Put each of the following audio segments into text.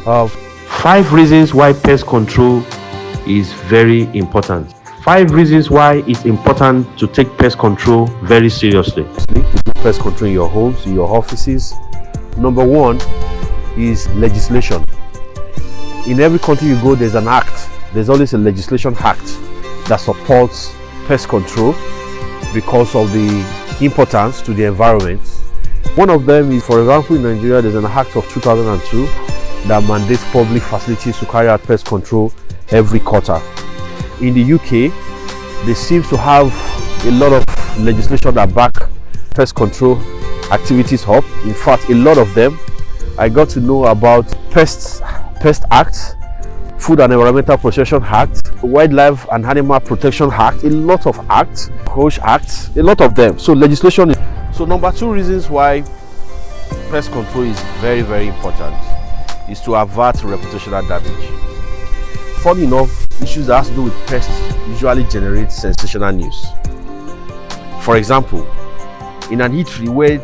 5 reasons why pest control is very important. 5 reasons why it's important to take pest control very seriously. To do pest control in your homes, in your offices. Number 1 is legislation. In every country you go, there's an act. There's always a legislation act that supports pest control because of the importance to the environment. One of them is, for example, in Nigeria, there's an act of 2002 that mandates public facilities to carry out pest control every quarter. In the UK, they seem to have a lot of legislation that back pest control activities up. In fact, a lot of them. I got to know about Pest Act, Food and Environmental Protection Act, Wildlife and Animal Protection Act, a lot of acts, Coach Acts, a lot of them. So legislation. So number 2 reasons why pest control is very, very important is to avert reputational damage. Funny enough, issues that have to do with pests usually generate sensational news. For example, in an eatery where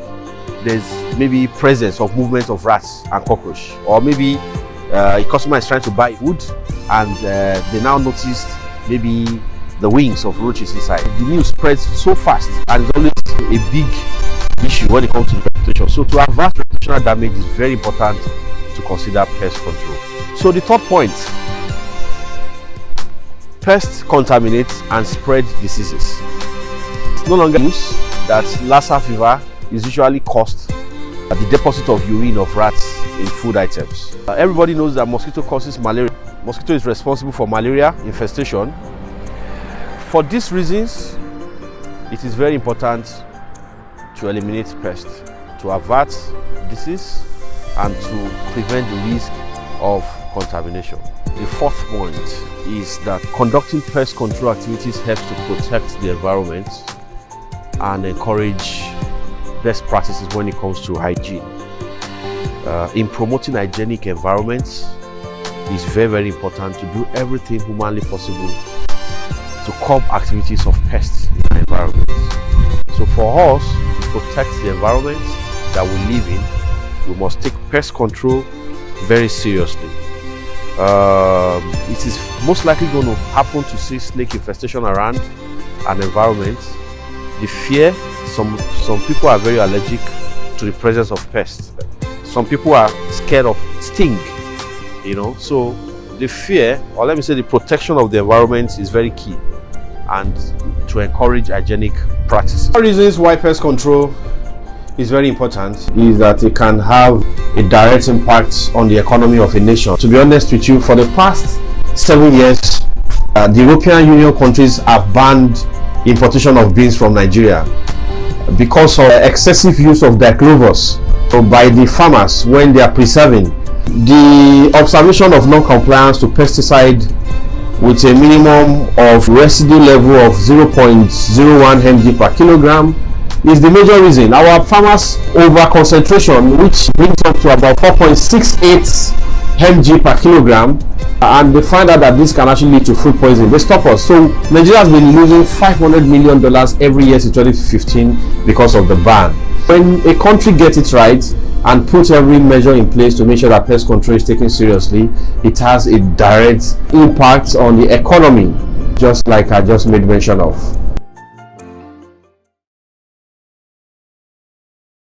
there's maybe presence of movement of rats and cockroach, or maybe a customer is trying to buy food and they now noticed maybe the wings of roaches inside. The news spreads so fast and it's always a big issue when it comes to reputation. So to avert reputational damage is very important to consider pest control. So the third point, pests contaminate and spread diseases. It's no longer news that Lassa fever is usually caused at the deposit of urine of rats in food items. Everybody knows that mosquito causes malaria. Mosquito is responsible for malaria infestation. For these reasons, it is very important to eliminate pests, to avert disease and to prevent the risk of contamination. The fourth point is that conducting pest control activities helps to protect the environment and encourage best practices when it comes to hygiene. In promoting hygienic environments, it's very, very important to do everything humanly possible to curb activities of pests in our environment. So for us to protect the environment that we live in, we must take pest control very seriously. It is most likely going to happen to see snake infestation around an environment. The fear, some people are very allergic to the presence of pests. Some people are scared of sting, so the fear, or let me say the protection of the environment is very key, and to encourage hygienic practices. One reasons why pest control is very important is that it can have a direct impact on the economy of a nation. To be honest with you, for the past 7 years, the European Union countries have banned importation of beans from Nigeria because of excessive use of diclovers by the farmers when they are preserving. The observation of non-compliance to pesticide with a minimum of residue level of 0.01 mg per kilogram is the major reason. Our farmers over concentration, which brings up to about 4.68 mg per kilogram, and they find out that this can actually lead to food poisoning. They stop us. So Nigeria has been losing $500 million every year since 2015 because of the ban. When a country gets it right and puts every measure in place to make sure that pest control is taken seriously, it has a direct impact on the economy, just like I just made mention of.